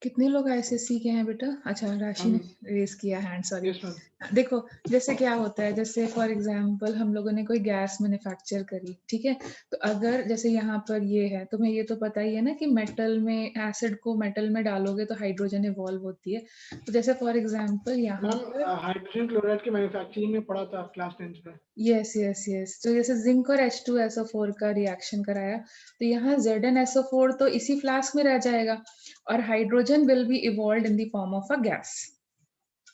कितने लोग आईसीएससी के हैं बेटा? अच्छा, राशि ने रेज किया हैंड, सॉरी। Yes ma'am. देखो, जैसे क्या होता है, जैसे फॉर एग्जांपल हम लोगों ने कोई गैस मैन्युफैक्चर करी, ठीक है? तो अगर जैसे यहाँ पर ये है, तुम्हें ये तो पता ही है ना कि मेटल में एसिड को मेटल में डालोगे तो हाइड्रोजन इवॉल्व होती है। तो जैसे फॉर एग्जांपल यहाँ मैम पर हाइड्रोजन क्लोराइड की मैन्युफैक्चरिंग में पढ़ा था क्लास 10th में। यस यस यस, तो जैसे जिंक और H2SO4 का रिएक्शन कराया, तो यहाँ ZnSO4 तो इसी फ्लास्क में रह जाएगा और hydrogen will be evolve in the form of a gas.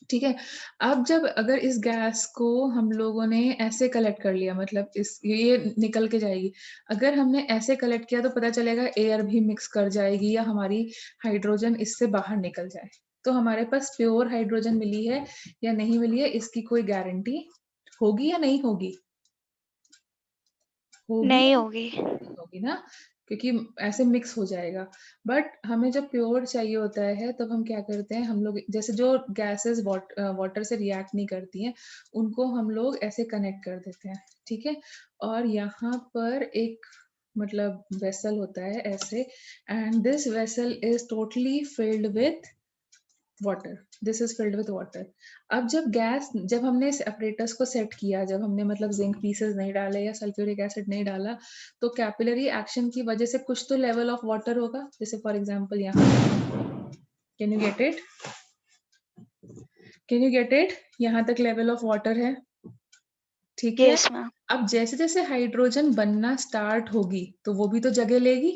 ठीक है? अब जब अगर इस गैस को हम लोगों ने ऐसे कलेक्ट कर लिया, मतलब इस ये निकल के जाएगी। अगर हमने ऐसे कलेक्ट किया तो पता चलेगा एयर भी मिक्स कर जाएगी या हमारी हाइड्रोजन इससे बाहर निकल जाए। तो हमारे पास प्योर हाइड्रोजन मिली है या नहीं मिली है, इसकी कोई गारंटी होगी या नहीं होगी? होगी नहीं या होगी। नहीं होगी ना, क्योंकि ऐसे मिक्स हो जाएगा। बट हमें जब प्योर चाहिए होता है तब हम क्या करते हैं, हम लोग जैसे जो गैसेस वाटर से रिएक्ट नहीं करती हैं उनको हम लोग ऐसे कनेक्ट कर देते हैं, ठीक है? और यहाँ पर एक मतलब वेसल होता है ऐसे, and this vessel is totally filled with water, this is filled with water. अब जब हमने इस अपरेटस को सेट किया, जब हमने मतलब जिंक पीसेस नहीं डाले या सल्फ्यूरिक एसिड नहीं डाला, तो कैपिलरी एक्शन की वजह से कुछ तो लेवल ऑफ वाटर होगा। जैसे फॉर एग्जांपल यहाँ, can you get it? Can you get it? यहाँ तक लेवल ऑफ वाटर है, ठीक है? Yes ma'am. अब जैसे जैसे हाइड्रोजन बनना स्टार्ट होगी तो वो भी तो जगह लेगी।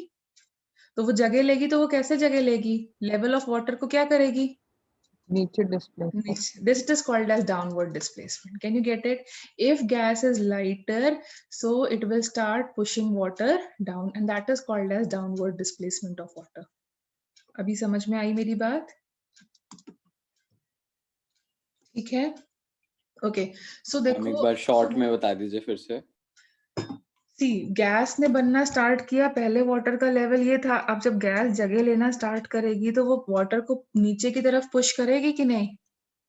तो वो जगह लेगी तो वो कैसे जगह लेगी? लेवल ऑफ वाटर को क्या करेगी? नीचे डिस्प्लेस कर। This is called as downward displacement. Can you get it? If gas is lighter, so it will start pushing water down, and that is called as downward displacement of water. अभी समझ में आई मेरी बात? ठीक है? Okay, सो हम एक देखो, बार शॉर्ट में बता दीजिए फिर से। सी गैस ने बनना स्टार्ट किया, पहले वाटर का लेवल ये था। अब जब गैस जगह लेना स्टार्ट करेगी तो वो वाटर को नीचे की तरफ पुश करेगी कि नहीं?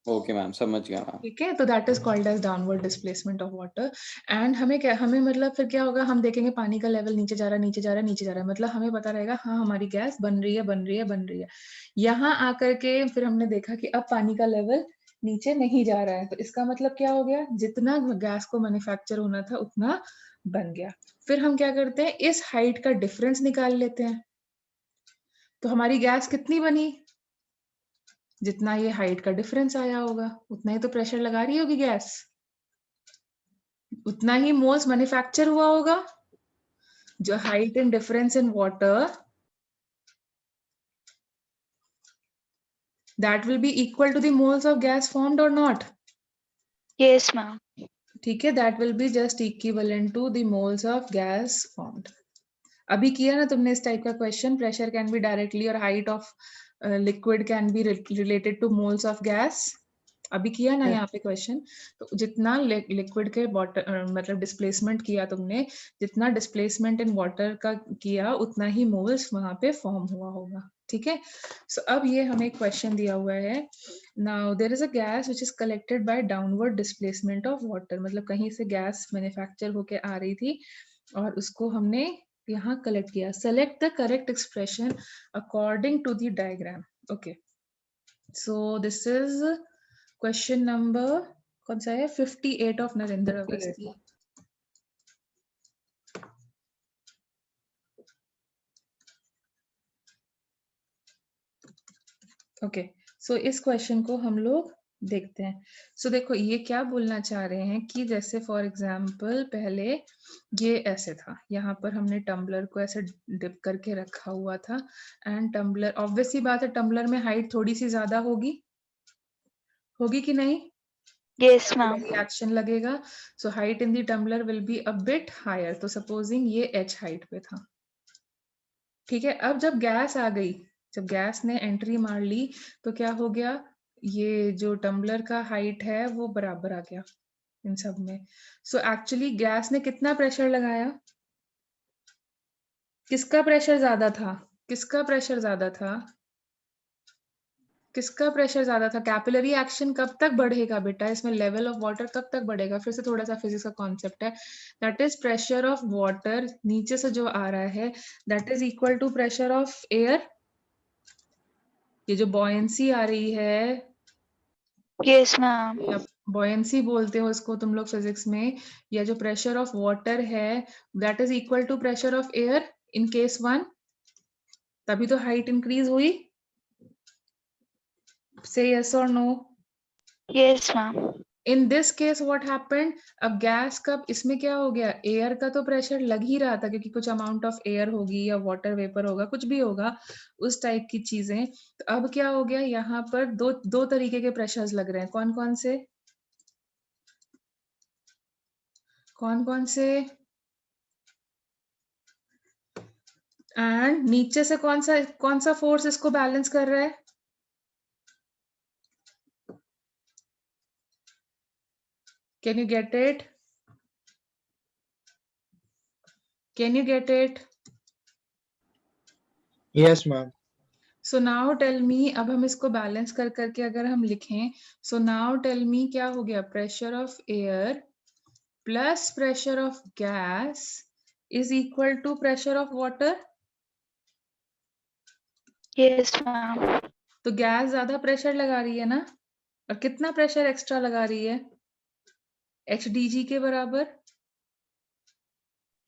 ओके मैम, समझ गया मैम। ठीक है, तो that is called as downward displacement of water. And हमें मतलब फिर क्या होगा, हम देखेंगे पानी का लेवल नीचे जा रहा है, नीचे जा रहा है, नीचे जा रहा है, मतलब हमें पता रहेगा हाँ हमारी गैस बन रही है, बन रही है, बन रही है। यहाँ आकर के फिर हमने देखा कि अब पानी का लेवल नीचे नहीं जा रहा है, तो इसका मतलब क्या हो गया, जितना गैस को मैन्युफैक्चर होना था उतना बन गया। फिर हम क्या करते हैं, इस हाइट का डिफरेंस निकाल लेते हैं। तो हमारी गैस कितनी बनी? जितना ये हाइट का डिफरेंस आया होगा उतना ही तो प्रेशर लगा रही होगी गैस, उतना ही मोल्स मैन्युफैक्चर हुआ होगा। जो height in difference in water, that will be equal to the moles of gas formed or not? Yes ma'am. ठीक है, that will be just equivalent to the moles of gas formed. अभी किया ना तुमने इस टाइप का question, pressure can be directly और height of liquid can be related to moles of gas. अभी किया ना यहाँ पे क्वेश्चन। तो जितना लिक्विड के वाटर मतलब डिस्प्लेसमेंट किया तुमने, जितना डिस्प्लेसमेंट इन वाटर का किया उतना ही मोल्स वहां पे फॉर्म हुआ होगा। ठीक है, सो अब ये हमें क्वेश्चन दिया हुआ है, now there is a gas which is collected by downward displacement of water, मतलब कहीं से गैस मैन्युफैक्चर होके आ रही थी और उसको हमने यहाँ कलेक्ट किया। Select the correct expression according to the diagram. Okay, so this is question number कौन सा है, 58 of Narendra Awasthi. Okay, so इस क्वेश्चन को हम लोग देखते हैं। सो देखो ये क्या बोलना चाह रहे हैं कि जैसे फॉर एग्जांपल पहले ये ऐसे था, यहाँ पर हमने टम्बलर को ऐसे डिप करके रखा हुआ था, एंड टम्बलर, ऑब्वियस सी बात है टम्बलर में हाइट थोड़ी सी ज्यादा होगी, होगी कि नहीं? Yes ma'am. रिएक्शन लगेगा, so height in the tumbler will be a bit higher. तो सपोजिंग ये h हाइट पे था, ठीक है? अब जब गैस आ गई, जब गैस ने एंट्री मार ली तो क्या हो गया, ये जो टम्बलर का हाइट है वो बराबर आ गया इन सब में। सो एक्चुअली गैस ने कितना प्रेशर लगाया? किसका प्रेशर ज्यादा था? किसका प्रेशर ज्यादा था? किसका प्रेशर ज्यादा था? कैपिलरी एक्शन कब तक बढ़ेगा बेटा इसमें, लेवल ऑफ वाटर कब तक बढ़ेगा? फिर से थोड़ा सा फिजिक्स का कॉन्सेप्ट है, that is pressure of water नीचे से जो आ रहा है that is equal to pressure of air. ये जो बॉयंसी आ रही है, Yes, ma'am. या बॉयंसी बोलते हो इसको तुम लोग फिजिक्स में, या जो प्रेशर ऑफ वाटर है that is equal to pressure of air in case 1, तभी तो हाइट इंक्रीज हुई। से यस और no. Yes, ma'am. In this case what happened, अब गैस का इसमें क्या हो गया, एयर का तो प्रेशर लग ही रहा था क्योंकि कुछ अमाउंट ऑफ एयर होगी या वाटर वेपर होगा, कुछ भी होगा उस टाइप की चीजें। तो अब क्या हो गया, यहाँ पर दो तरीके के प्रेशर्स लग रहे हैं। कौन कौन से, कौन कौन से, एंड नीचे से कौन सा फोर्स इसको बैलेंस कर रहा है? Can you get it? Can you get it? Yes, ma'am. So now tell me, अब हम इसको बैलेंस कर करके अगर हम लिखें, सो नाउ टेल मी क्या हो गया, pressure of air plus pressure of gas is equal to pressure of water. Yes, ma'am. तो गैस ज्यादा प्रेशर लगा रही है ना, और कितना प्रेशर एक्स्ट्रा लगा रही है, HDG के बराबर।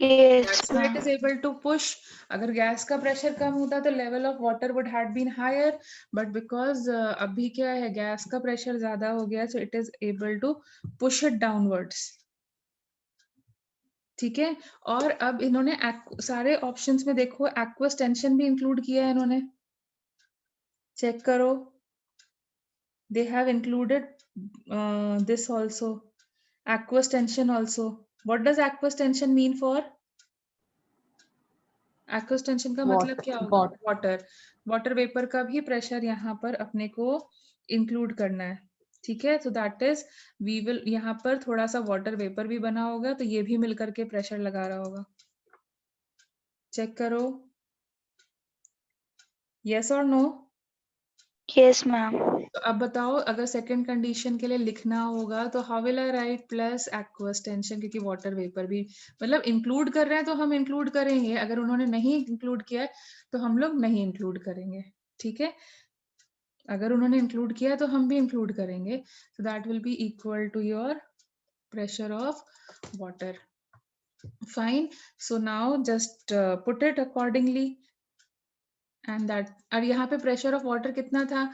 Yes, So it ma'am. is able to push. अगर गैस का प्रेशर कम होता तो level of water would had been higher, but because अभी क्या है, गैस का प्रेशर ज्यादा हो गया, so it is able to push it downwards. ठीक है, और अब इन्होंने सारे ऑप्शंस में देखो एक्वस टेंशन भी इंक्लूड किया है इन्होंने, चेक करो, they have included this also, aqueous tension also. What does aqueous tension mean for? Aqueous tension का मतलब क्या होगा, वाटर, वाटर वेपर का भी प्रेशर यहाँ पर अपने को इंक्लूड करना है। ठीक है, so that is we will, यहाँ पर थोड़ा सा वाटर वेपर भी बना होगा तो ये भी मिलकर के प्रेशर लगा रहा होगा। चेक करो, yes or no? Yes, ma'am. तो अब बताओ, अगर सेकंड कंडीशन के लिए लिखना होगा तो how will I right plus aqueous tension, क्योंकि वाटर वेपर भी मतलब इंक्लूड कर रहे हैं तो हम इंक्लूड करेंगे, अगर उन्होंने नहीं इंक्लूड किया है तो हम लोग नहीं इंक्लूड करेंगे। ठीक है, अगर उन्होंने इंक्लूड किया है तो हम भी इंक्लूड करेंगे, so that will be equal to your pressure of water. Fine, so now just put it accordingly and that, और यहाँ पे प्रेशर ऑफ वाटर कितना था,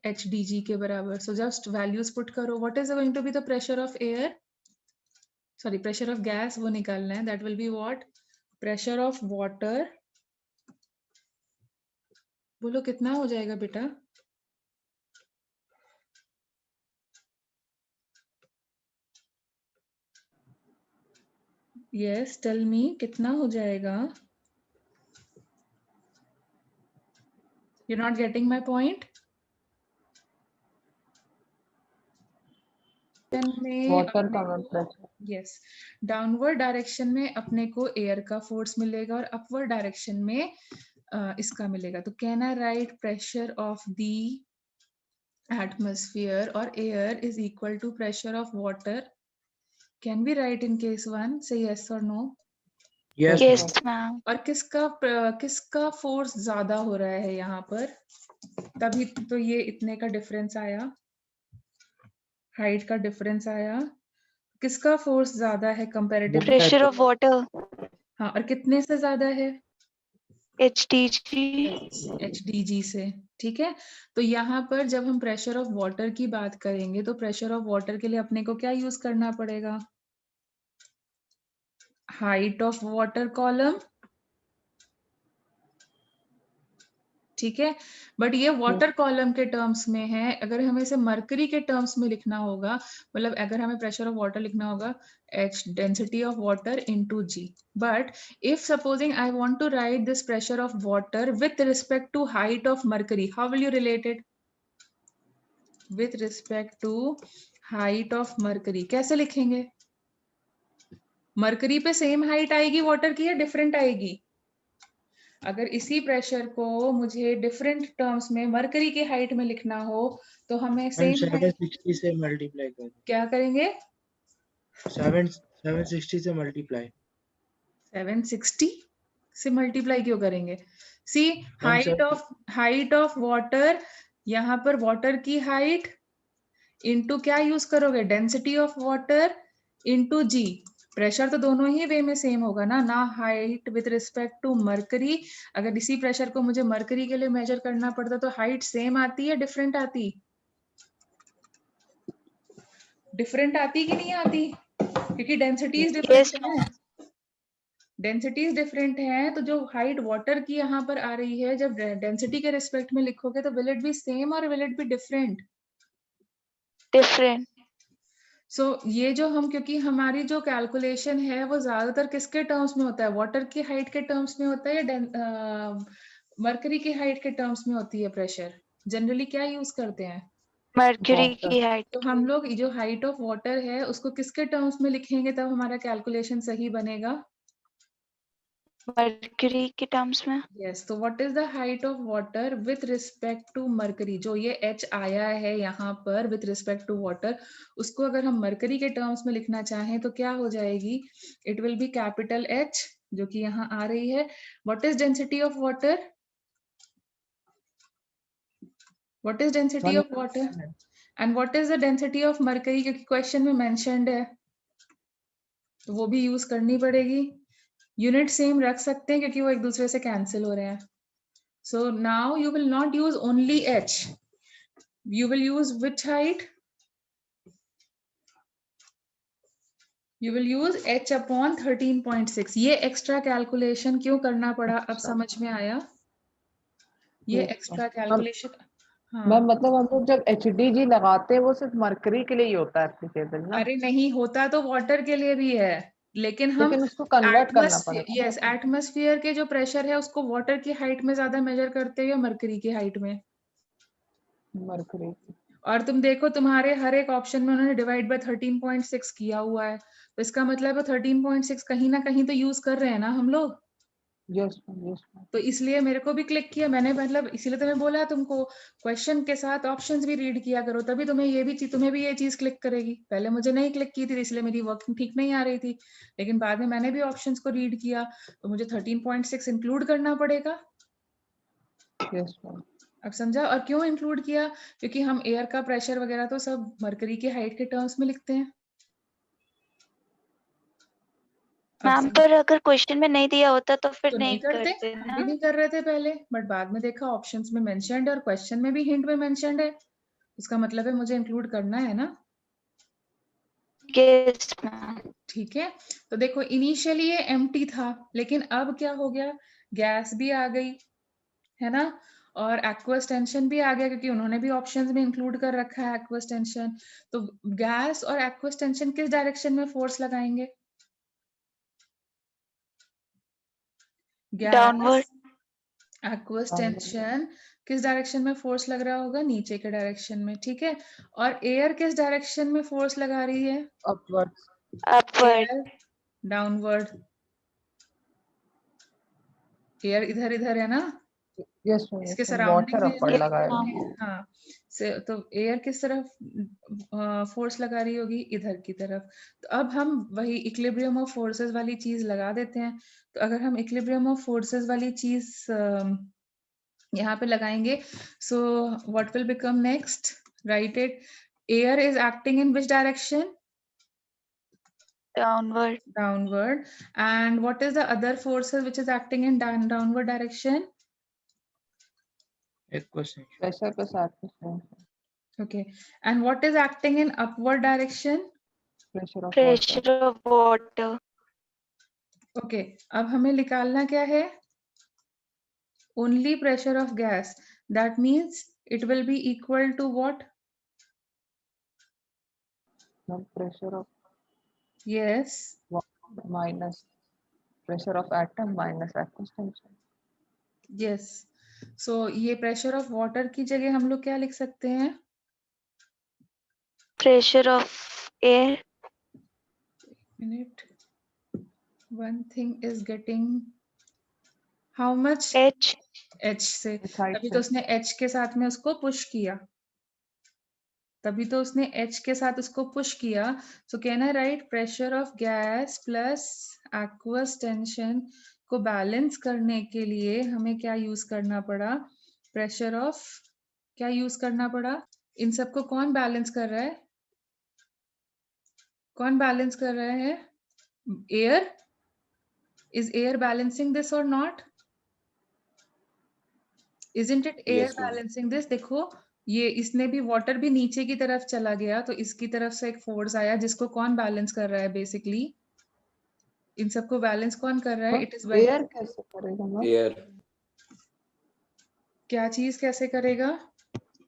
HDG के बराबर। सो जस्ट वैल्यूज पुट करो, what is going to be the pressure of air, sorry pressure of gas, वो निकालना है, that will be what, pressure of water. बोलो कितना हो जाएगा बेटा, यस टेल मी, कितना हो जाएगा? You not getting my point? Water का प्रेशर, यस, डाउनवर्ड डायरेक्शन में अपने को एयर का फोर्स मिलेगा और अपवर्ड डायरेक्शन में इसका मिलेगा। तो can I write pressure of the atmosphere और air is equal to pressure of water? Can be write in case 1, say yes और no? Yes, Yes, ma'am. ma'am. और किसका फोर्स ज्यादा हो रहा है यहाँ पर, तभी तो ये इतने का डिफरेंस आया, हाइट का डिफरेंस आया। किसका फोर्स ज्यादा है कंपैरेटिवली? Pressure of water. हाँ, और कितने से ज्यादा है? HDG. HDG से। ठीक है, तो यहाँ पर जब हम प्रेशर ऑफ वाटर की बात करेंगे तो प्रेशर ऑफ वाटर के लिए अपने को क्या यूज करना पड़ेगा, हाइट ऑफ वाटर कॉलम। ठीक है, बट ये वाटर कॉलम के टर्म्स में है, अगर हमें इसे मरकरी के टर्म्स में लिखना होगा, मतलब अगर हमें प्रेशर ऑफ वाटर लिखना होगा, H density of water into G। But if supposing I want to write this pressure of water with respect to height of mercury, how will you relate it? With respect to height of mercury कैसे लिखेंगे? Mercury पे same height आएगी water की या different आएगी? अगर इसी pressure को मुझे डिफरेंट टर्म्स में मरकरी की हाइट में लिखना हो तो हमें सेम 760 से मल्टीप्लाई कर, क्या करेंगे? 760 से मल्टीप्लाई। 760 से मल्टीप्लाई क्यों करेंगे? सी, Ma'am, हाइट ऑफ वाटर यहाँ पर वाटर की हाइट इनटू क्या यूज करोगे, density of water into G. Pressure तो दोनों ही वे में सेम होगा ना height with respect to mercury. अगर इसी प्रेशर को मुझे मरकरी के लिए मेजर करना पड़ता तो हाइट सेम आती है डिफरेंट आती, डिफरेंट आती कि नहीं आती, क्योंकि डेंसिटीज Yes, डिफरेंट ma'am. है। डेंसिटीज डिफरेंट है तो जो हाइट वाटर की यहाँ पर आ रही है, जब डेंसिटी के रिस्पेक्ट में लिखोगे तो विल इट बी सेम और will it be different. Different. सो ये जो हम, क्योंकि हमारी जो कैलकुलेशन है वो ज्यादातर किसके टर्म्स में होता है, वाटर की हाइट के टर्म्स में होता है या मरकरी की हाइट के टर्म्स में होती है प्रेशर, जनरली क्या यूज करते हैं। Mercury Water. की height. तो हम लोग जो हाइट ऑफ वाटर है उसको किसके टर्म्स में लिखेंगे तब हमारा कैलकुलेशन सही बनेगा। Mercury के terms में. यस, तो what is the height of water with respect to mercury, जो ये एच आया है यहाँ पर विथ रिस्पेक्ट टू वाटर, उसको अगर हम मरकरी के टर्म्स में लिखना चाहें तो क्या हो जाएगी, it will be capital H जो कि यहाँ आ रही है। What is density of water, what is density of water and what is the density of mercury, क्योंकि क्वेश्चन में मेंशन्ड है तो वो भी यूज करनी पड़ेगी। यूनिट सेम रख सकते हैं क्योंकि वो एक दूसरे से कैंसिल हो रहे हैं। So now you will not use only h, you will use which height, you will use h upon 13.6। ये एक्स्ट्रा कैलकुलेशन क्यों करना पड़ा अब समझ में आया, ये Yes, एक्स्ट्रा ma'am. कैलकुलेशन। हाँ, मैम मतलब हम लोग जब HDG लगाते हैं वो सिर्फ मरकरी के लिए ही होता है एप्लीकेबल ना, अरे नहीं होता तो वाटर के लिए भी है, लेकिन हम लेकिन उसको कन्वर्ट करना एटमॉस्फेयर, पड़ेगा यस एटमॉस्फेयर के जो प्रेशर है उसको वाटर की हाइट में ज्यादा मेजर करते हैं या मरकरी की हाइट में। मरकरी। और तुम देखो तुम्हारे हर एक ऑप्शन में उन्होंने डिवाइड बाय 13.6 किया हुआ है, तो इसका मतलब है 13.6 कहीं ना कहीं तो यूज कर रहे हैं ना हम लोग। Yes ma'am, yes ma'am. तो इसलिए मेरे को भी क्लिक किया मैंने, मतलब इसीलिए तो मैं बोला तुमको क्वेश्चन के साथ ऑप्शंस भी रीड किया करो, तभी तुम्हें ये भी चीज, तुम्हें भी ये चीज क्लिक करेगी। पहले मुझे नहीं क्लिक की थी इसलिए मेरी वर्किंग ठीक नहीं आ रही थी, लेकिन बाद में मैंने भी ऑप्शंस को रीड किया तो मुझे 13.6 इंक्लूड करना पड़ेगा। Yes ma'am. अब समझा। और क्यों इंक्लूड किया, क्योंकि हम एयर का प्रेशर वगैरह तो सब मरकरी की हाइट के टर्म्स में लिखते हैं। अब मैम पर अगर क्वेश्चन में नहीं दिया होता तो फिर तो नहीं करते, करते हम ना. भी नहीं कर रहे थे पहले, बट बाद में देखा ऑप्शंस में मेंशन्ड है और क्वेश्चन में भी हिंट में मेंशन्ड है, इसका मतलब है मुझे इंक्लूड करना है ना। Yes, ma'am. ठीक है, तो देखो इनिशियली ये एम्प्टी था, लेकिन अब क्या हो गया, गैस भी आ गई है ना, और एक्वस टेंशन भी आ गया क्योंकि उन्होंने भी ऑप्शंस में इंक्लूड कर रखा है एक्वस टेंशन। तो गैस और एक्वस टेंशन किस डायरेक्शन में फोर्स लगाएंगे, Downward. गैस एक्वस टेंशन किस डायरेक्शन में फोर्स लग रहा होगा, नीचे के डायरेक्शन में, ठीक है। और एयर किस डायरेक्शन में फोर्स लगा रही है, upwards. Upward. Air downward, air इधर इधर है ना, यस मैम, इसके यस मैम। सराउंडिंग वाटर में अपवर्ड Yes, लगाएगा। ma'am. हाँ से, तो एयर किस तरफ फोर्स लगा रही होगी, इधर की तरफ। तो अब हम वही इक्विलिब्रियम ऑफ फोर्सेस वाली चीज लगा देते हैं। तो अगर हम इक्विलिब्रियम ऑफ फोर्सेस वाली चीज यहाँ पे लगाएंगे, सो what will become next, right it, air is acting in which direction, Downward. downward, and what is the other forces which is acting in downward direction, pressure पे साथ okay, and what is acting in upward direction, pressure of water. Pressure of water. okay, अब हमें निकालना क्या है, only pressure of gas, that means it will be equal to what, ma'am pressure of yes, minus pressure of atom minus aqueous tension. yes, so ये pressure of water की जगह हम लोग क्या लिख सकते हैं, Pressure of air. minute, one thing is getting how much, H. h से, इस हाइट तभी से तो उसने h के साथ में उसको पुश किया, तभी तो उसने H के साथ उसको पुश किया। सो कहना right, pressure of gas plus aqueous tension को बैलेंस करने के लिए हमें क्या यूज करना पड़ा, प्रेशर ऑफ क्या यूज करना पड़ा? इन सबको कौन बैलेंस कर रहा है? कौन बैलेंस कर रहा है? Air? Is air balancing this और not? Isn't it air Yes, ma'am. balancing this? देखो ये इसने भी वाटर भी नीचे की तरफ चला गया तो इसकी तरफ से एक फोर्स आया जिसको कौन बैलेंस कर रहा है बेसिकली? इन सबको बैलेंस कौन कर रहा है? इट इज एयर कैसे करेगा मैम? Air. क्या चीज कैसे करेगा?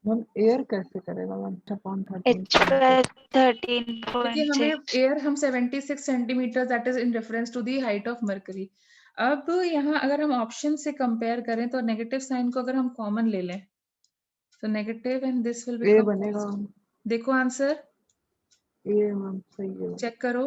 मैम एयर कैसे करेगा मैम? अपॉन 13. क्योंकि हमें 13.6 एयर हम 76 centimetre that is in reference to the height of mercury. अब यहाँ अगर हम ऑप्शन से कंपेयर करें तो नेगेटिव साइन को अगर हम कॉमन ले लें तो negative and this will A become बनेगा मैम. देखो आंसर ए मैम सही है. चेक करो।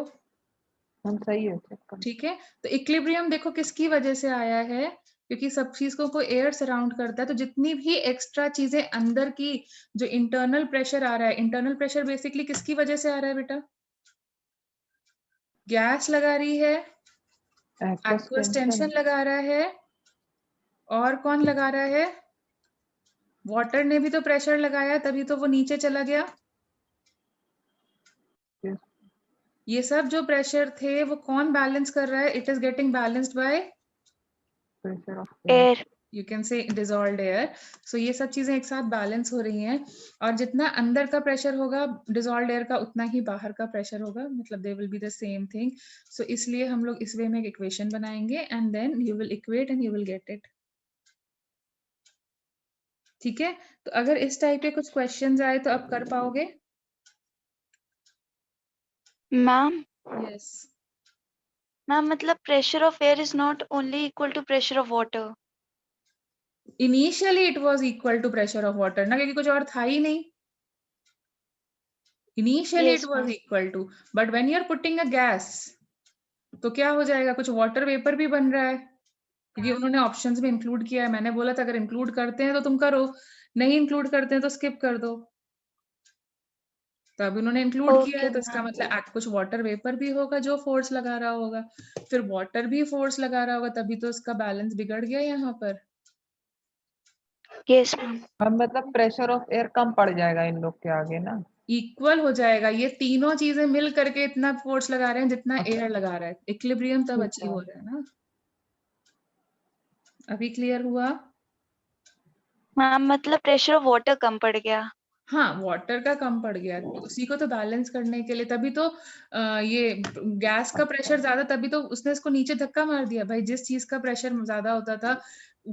मैम सही है, चेक कर. ठीक है, तो इक्विलिब्रियम देखो किसकी वजह से आया है? क्योंकि सब चीज को एयर सराउंड करता है तो जितनी भी एक्स्ट्रा चीजें अंदर की जो इंटरनल प्रेशर आ रहा है, इंटरनल प्रेशर बेसिकली किसकी वजह से आ रहा है बेटा? गैस लगा रही है, एक्वस टेंशन लगा रहा है, और कौन लगा रहा है? वाटर ने भी तो प्रेशर लगाया तभी तो वो नीचे चला गया। Yes. ये सब जो प्रेशर थे वो कौन बैलेंस कर रहा है? It is getting balanced by pressure of air you can say dissolved air. So ये सब चीजें एक साथ बैलेंस हो रही हैं और जितना अंदर का प्रेशर होगा डिसॉल्व्ड एयर का उतना ही बाहर का प्रेशर होगा, मतलब they will be the same thing. So इसलिए हम लोग इस वे में एक इक्वेशन बनाएंगे and then you will equate and you will get it. ठीक है, तो अगर इस टाइप के कुछ क्वेश्चंस आए तो आप कर पाओगे? मैम यस मैम मतलब pressure of air is not only equal to pressure of water. Initially it was equal to pressure of water ना, क्योंकि कुछ और था ही नहीं। Initially it Yes, was ma'am. Equal to, but when you are putting a gas तो क्या हो जाएगा? कुछ वाटर वेपर भी बन रहा है क्योंकि उन्होंने ऑप्शंस में इंक्लूड किया है। मैंने बोला था अगर इंक्लूड करते हैं तो तुम करो, नहीं इंक्लूड करते हैं तो स्किप कर दो। तो अभी उन्होंने इंक्लूड किया है Okay, तो इसका ma'am. मतलब कुछ वाटर वेपर भी होगा जो फोर्स लगा रहा होगा, फिर वाटर भी फोर्स लगा रहा होगा, तभी तो इसका बैलेंस बिगड़ गया यहाँ पर। Yes, ma'am. मैम मतलब प्रेशर ऑफ एयर कम पड़ जाएगा इन लोग के आगे ना. इक्वल हो जाएगा, ये तीनों चीजें मिल करके इतना फोर्स लगा रहे हैं जितना अच्छा। एयर लगा रहा है। इक्विलिब्रियम तब ठीक अचीव है. हो रहा है ना। अभी क्लियर हुआ? मैम मतलब pressure of water कम पड़ गया. हाँ, वाटर का कम पड़ गया तो उसी को तो बैलेंस करने के लिए, तभी तो ये गैस का प्रेशर ज्यादा, तभी तो उसने इसको नीचे धक्का मार दिया भाई। जिस चीज का प्रेशर ज्यादा होता था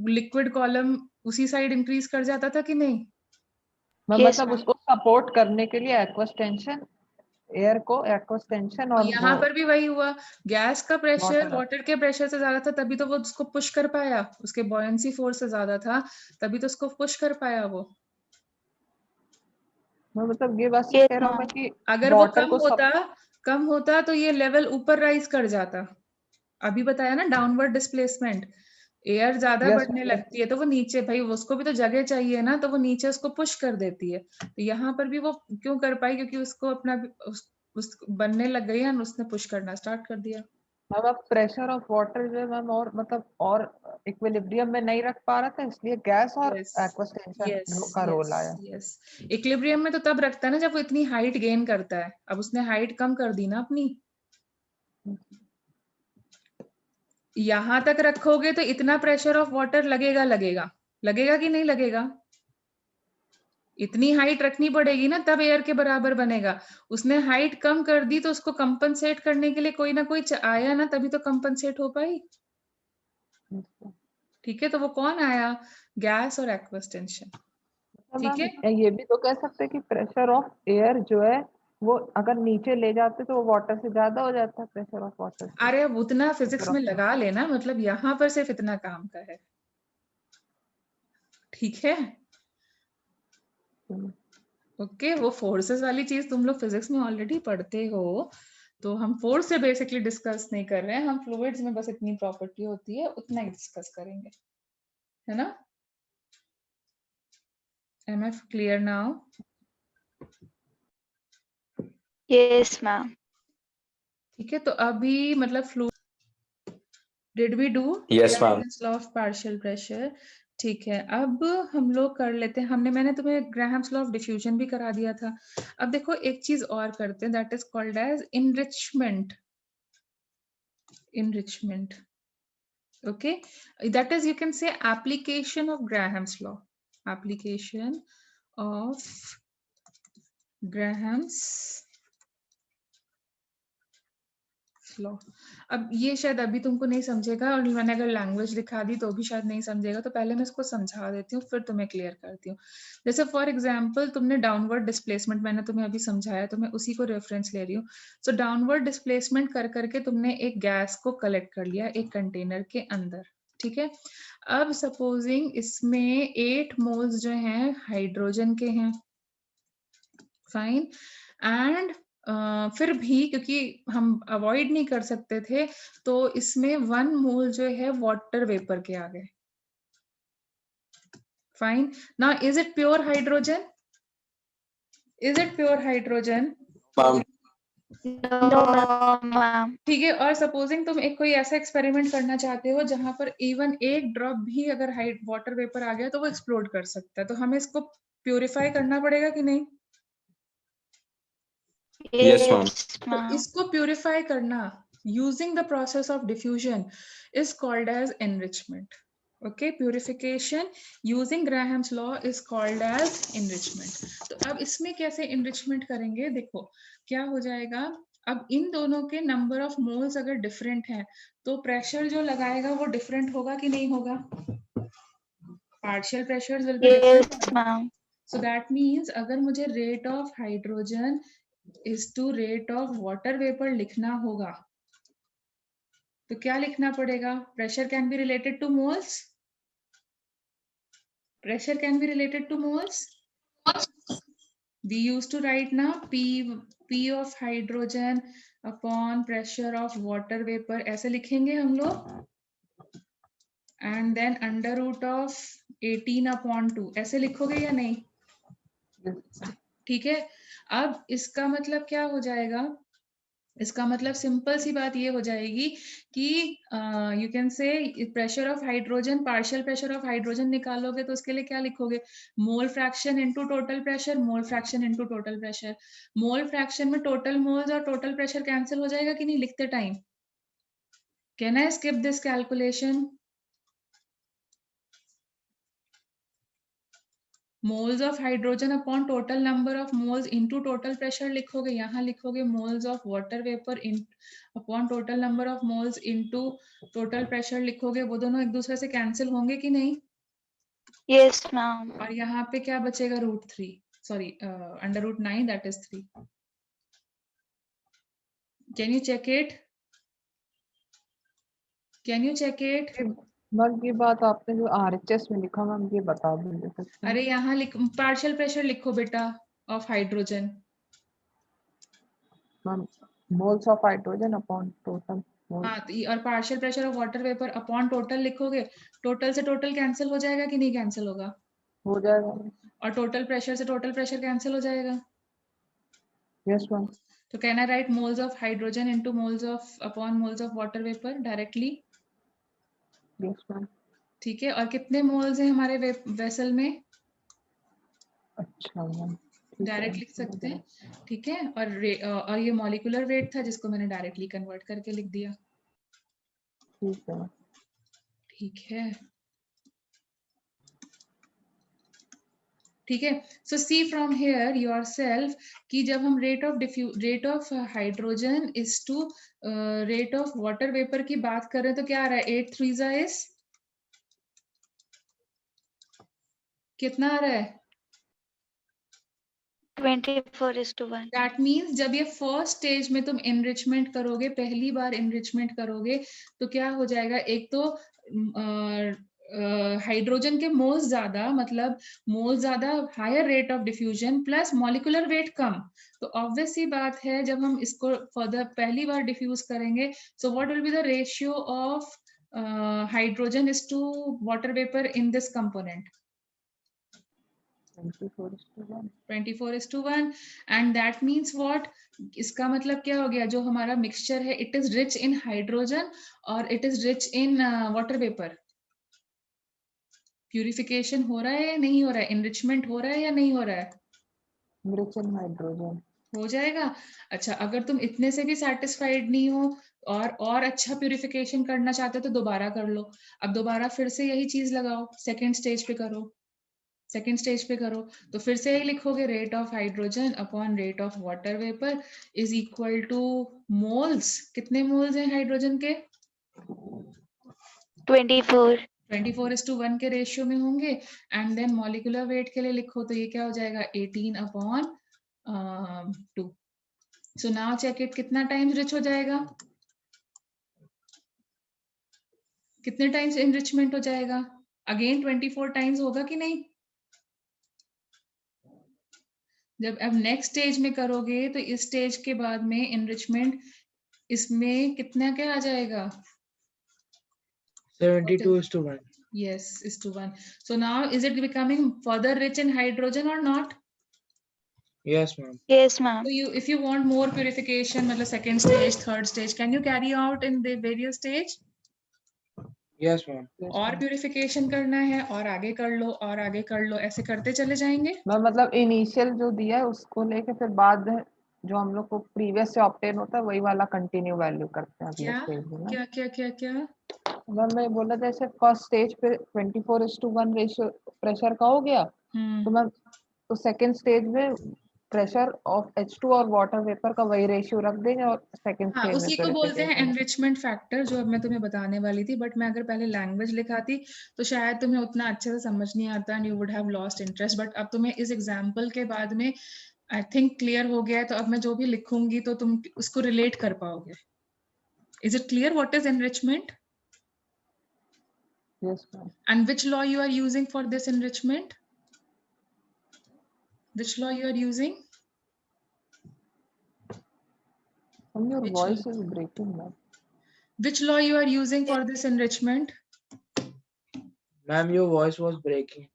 लिक्विड कॉलम उसी साइड इंक्रीज कर जाता था कि नहीं? मैम Yes, मतलब ma'am. उसको सपोर्ट करने के लिए एक्वस टेंशन, एयर को एक्वस टेंशन और यहाँ पर भी वही हुआ, गैस का प्रेशर Water. वाटर के प्रेशर से ज्यादा था तभी तो वो उसको पुश कर पाया, उसके बॉयंसी फोर्स से ज्यादा था तभी तो उसको पुश कर पाया वो। मैं मतलब ये बात Yes, कह रहा हूँ मैं ma'am. कि अगर वो वाटर को कम होता तो ये लेवल ऊपर राइज कर जाता। अभी बताया ना डाउनवर्ड डिस्प्लेसमेंट, एयर ज्यादा Yes, बढ़ने yes. लगती है तो वो नीचे, भाई उसको भी तो जगह चाहिए ना, तो वो नीचे उसको पुश कर देती है। तो यहाँ पर भी वो क्यों कर पाई? क्योंकि उसको अपना उस बनने लग गई है, उसने पुश करना स्टार्ट कर दिया। मैम अब प्रेशर ऑफ वाटर जो है मैम और मतलब और इक्विलिब्रियम में नहीं रख पा रहा था, इसलिए गैस और एक्वस टेंशन का रोल आया. यस, इक्विलिब्रियम में तो तब रखता है ना जब वो इतनी हाइट गेन करता है। अब उसने हाइट कम कर दी ना अपनी, यहां तक रखोगे तो इतना प्रेशर ऑफ वाटर लगेगा लगेगा कि नहीं लगेगा? इतनी हाइट रखनी पड़ेगी ना तब एयर के बराबर बनेगा। उसने हाइट कम कर दी तो उसको कंपनसेट करने के लिए कोई ना कोई आया ना, तभी तो कंपनसेट हो पाई। ठीक है, तो वो कौन आया? गैस और एक्वस टेंशन। ठीक है, मैम ये भी तो कह सकते हैं कि प्रेशर ऑफ एयर जो है वो अगर नीचे ले जाते तो वो वाटर से ज्यादा हो जाता है प्रेशर ऑफ वाटर से. अरे अब उतना फिजिक्स में लगा लेना, मतलब यहाँ पर सिर्फ इतना काम का है। ठीक है, ओके वो फोर्सेस वाली चीज तुम लोग फिजिक्स में ऑलरेडी पढ़ते हो, तो हम फोर्स से बेसिकली डिस्कस नहीं कर रहे हैं। हम फ्लूइड्स में बस इतनी प्रॉपर्टी होती है उतना ही डिस्कस करेंगे, है ना? Am I clear now? Yes, ma'am. ठीक है, तो अभी मतलब fluid did we do Yes, ma'am. Law of partial pressure? ठीक है, अब हम लोग कर लेते हैं, मैंने तुम्हें ग्राहम्स लॉ ऑफ डिफ्यूजन भी करा दिया था। अब देखो एक चीज और करते हैं, that is called as enrichment. Okay, that is, you can say, application of Graham's law. Application of Graham's law. अब ये शायद अभी तुमको नहीं समझेगा, और मैंने अगर लैंग्वेज दिखा दी तो भी शायद नहीं समझेगा, तो पहले मैं इसको समझा देती हूँ, फिर तुम्हें क्लियर करती हूँ। जैसे फॉर एग्जाम्पल तुमने डाउनवर्ड डिस्प्लेसमेंट मैंने तुम्हें अभी समझाया, तो मैं उसी को रेफरेंस ले रही हूँ। सो डाउनवर्ड डिस्प्लेसमेंट कर करके तुमने एक गैस को कलेक्ट कर लिया एक कंटेनर के अंदर, ठीक है। अब सपोजिंग इसमें 8 मोल्स जो हैं हाइड्रोजन के हैं, फाइन, एंड फिर भी क्योंकि हम अवॉइड नहीं कर सकते थे, तो इसमें 1 मोल जो है वाटर वेपर के आ गए, fine. Now is it pure hydrogen? Is it pure hydrogen? No, ma'am. ठीक है, और सपोजिंग तुम एक कोई ऐसा एक्सपेरिमेंट करना चाहते हो जहां पर इवन एक ड्रॉप भी अगर वाटर वेपर आ गया तो वो एक्सप्लोड कर सकता है, तो हमें इसको प्यूरिफाई करना पड़ेगा कि नहीं? Yes, ma'am. तो ma'am. इसको प्यूरिफाई करना using the process of diffusion is called as enrichment. Okay, purification using Graham's law is called as enrichment. तो अब इसमें कैसे एनरिचमेंट करेंगे, देखो क्या हो जाएगा। अब इन दोनों के नंबर ऑफ मोल्स अगर डिफरेंट है तो प्रेशर जो लगाएगा वो डिफरेंट होगा कि नहीं होगा? Partial pressures will be different. Yes, ma'am. So that means अगर मुझे rate of hydrogen is to rate of water vapour लिखना होगा तो क्या लिखना पड़ेगा? Pressure can be related to moles. Pressure can be related to moles. We used to write now P of hydrogen upon pressure of water vapor, ऐसे लिखेंगे हम लोग, and then under root of 18 upon 2, ऐसे लिखोगे या नहीं? ठीक है, अब इसका मतलब क्या हो जाएगा? इसका मतलब सिंपल सी बात ये हो जाएगी कि यू कैन से pressure of hydrogen, partial pressure of hydrogen निकालोगे तो उसके लिए क्या लिखोगे? Mole fraction into total pressure, mole fraction into total pressure. Mole fraction में टोटल मोल्स और टोटल प्रेशर कैंसिल हो जाएगा कि नहीं लिखते time? Can I skip this calculation? Moles of hydrogen upon total number of moles into total pressure लिखोगे, यहाँ लिखोगे moles of water vapour upon total number of moles into total pressure लिखोगे, वो दोनों एक दूसरे से कैंसिल होंगे कि नहीं? Yes, ma'am. और यहाँ पे क्या बचेगा? √3, sorry under root 9, that is 3। Can you check it? Can you check it? Ma'am ये बात आपने जो RHS में लिखा मैम ये बता दीजिए। अरे यहाँ पार्शियल प्रेशर लिखो बेटा of hydrogen. Ma'am moles of hydrogen upon total mole. हाँ, और partial pressure of water vapour upon total लिखोगे, टोटल से टोटल कैंसिल हो जाएगा कि नहीं कैंसिल होगा? हो जाएगा। और टोटल प्रेशर से टोटल प्रेशर कैंसिल हो जाएगा। Yes ma'am. तो can I write moles of hydrogen into moles of upon moles of water vapour directly? Yes ma'am. ठीक है, और कितने मोल्स हैं हमारे वेसल में? अच्छा मैम डायरेक्ट लिख सकते हैं, ठीक है। और ये मॉलिक्यूलर वेट था जिसको मैंने डायरेक्टली कन्वर्ट करके लिख दिया, ठीक है। ठीक है, ठीक है। So see from here yourself कि जब हम rate of hydrogen is to rate of water vapour की बात कर रहे हैं तो क्या आ रहा है? 8 3 is कितना आ रहा है? 24:1. दैट मीन्स जब ये फर्स्ट स्टेज में तुम एनरिचमेंट करोगे, पहली बार एनरिचमेंट करोगे तो क्या हो जाएगा? एक तो हाइड्रोजन के मोल्स ज्यादा, मतलब मोल्स ज्यादा, higher rate of diffusion plus molecular weight कम, तो ऑब्वियस सी बात है जब हम इसको फर्दर पहली बार डिफ्यूज करेंगे, so what will be the ratio of hydrogen is to water vapour in this component? 24:1, and that means what? इसका मतलब क्या हो गया? जो हमारा मिक्सचर है it is rich in hydrogen और it is rich in water vapour, purification हो रहा है या नहीं हो रहा है, इनरिचमेंट हो रहा है या नहीं हो रहा है, enriched in hydrogen. हो जाएगा। अच्छा, अगर तुम इतने से भी सेटिस्फाइड नहीं हो और अच्छा प्यूरिफिकेशन करना चाहते हो तो दोबारा कर लो। अब दोबारा फिर से यही चीज लगाओ, सेकेंड स्टेज पे करो, सेकेंड स्टेज पे करो, तो फिर से यही लिखोगे rate of hydrogen upon rate of water vapour is equal two moles. कितने मोल्स हैं हाइड्रोजन के? 24. 24:1 के रेशियो में होंगे। एंड देन मॉलिक्यूलर वेट के लिए लिखो तो ये क्या हो जाएगा 18 upon 2। So now check it, कितना टाइम्स रिच हो जाएगा, कितने टाइम्स एनरिचमेंट हो जाएगा? अगेन 24 टाइम्स होगा कि नहीं? जब अब नेक्स्ट स्टेज में करोगे तो इस स्टेज के बाद में एनरिचमेंट इसमें कितना क्या आ जाएगा? 72:1. Yes, is to 1. So now is it becoming further rich in hydrogen or not? Yes, ma'am. Yes, ma'am. So if you want more purification, मतलब second stage, third stage, can you carry out in the various stage? Yes, ma'am. और purification करना है और आगे कर लो और आगे कर लो, ऐसे करते चले जाएंगे। मैं मतलब इनिशियल जो दिया है उसको लेके फिर बाद जो हम लोग को प्रीवियस से ऑब्टेन होता है वही वाला कंटिन्यू वैल्यू करते हैं अगले क्या स्टेज में। क्या क्या क्या क्या मतलब मैं बोला जैसे फर्स्ट स्टेज पे 24:1 रेशियो प्रेशर का हो गया, तो मैं तो सेकंड स्टेज में प्रेशर ऑफ H2 और वाटर वेपर का वही रेशियो रख देंगे और सेकंड हाँ, स्टेज में उसी को बोलते हैं purification। एनरिचमेंट फैक्टर, जो अब मैं तुम्हें बताने वाली थी, बट मैं अगर पहले लैंग्वेज लिखाती तो शायद तुम्हें उतना अच्छे से समझ नहीं आता and you would have lost interest. But अब तुम्हें इस एग्जांपल के बाद में आई थिंक क्लियर हो गया है, तो अब मैं जो भी लिखूंगी तो तुम उसको रिलेट कर पाओगे। Is it clear what is enrichment Yes, ma'am. and which law you are using for this enrichment? Which law you are using? And your Which voice is breaking, ma'am. Which law you are using for this enrichment? Ma'am, your voice was breaking.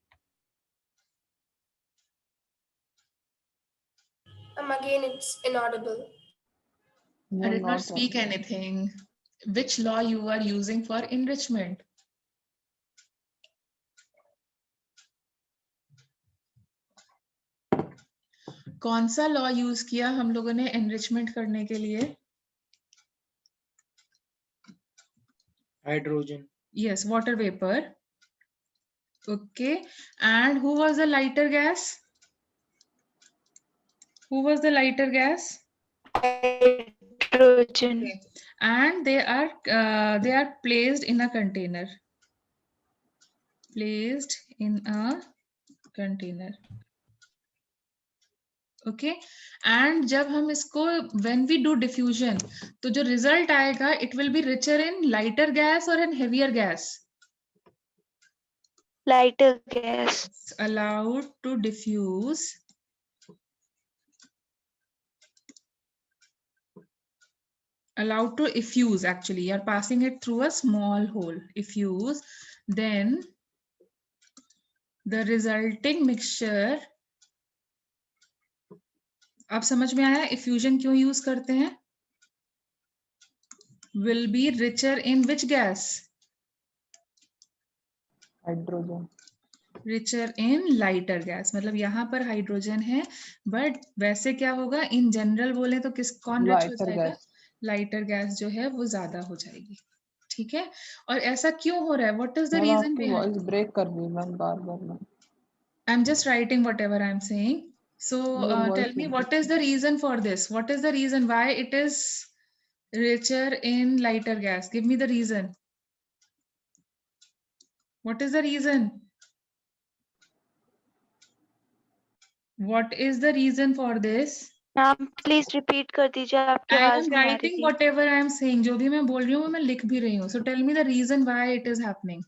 Again, it's inaudible. I You're did not not speak audible. anything. Which law you are using for enrichment? कौन सा law use किया हम लोगों ने enrichment करने के लिए? Hydrogen. Yes, water vapor. Okay. And who was the lighter gas? Who was the lighter gas? Hydrogen. Okay. And they are placed in a container. Placed in a container. Okay. And जब हम इसको when we do diffusion, तो जो result आएगा it will be richer in lighter gas or in heavier gas? Lighter gas. It's allowed to diffuse effuse. Actually, you're passing it through a small hole. Effuse, then the resulting mixture, अब समझ में आया effusion क्यों use करते हैं? Will be richer in which gas? Hydrogen. Richer in lighter gas. मतलब यहाँ पर हाइड्रोजन है, बट वैसे क्या होगा इन जनरल बोले तो कौन रिच हो Lighter जाएगा? gas. लाइटर गैस जो है वो ज्यादा हो जाएगी। ठीक है, और ऐसा क्यों हो रहा है? What is the ma'am reason आपकी बिहाइंड? वॉइस ब्रेक कर रही है मैम बार-बार ma'am. I am just writing whatever I am saying. So tell me, what is the reason for this? What is the reason why it is richer in lighter gas? Give me the reason. What is the reason? What is the reason for this? Ma'am please repeat कर दीजिए, आपकी I आवाज am नहीं आ रही writing थी। whatever I am saying. जो भी मैं बोल रही हूँ मैं लिख भी रही हूँ. So tell me the reason why it is happening.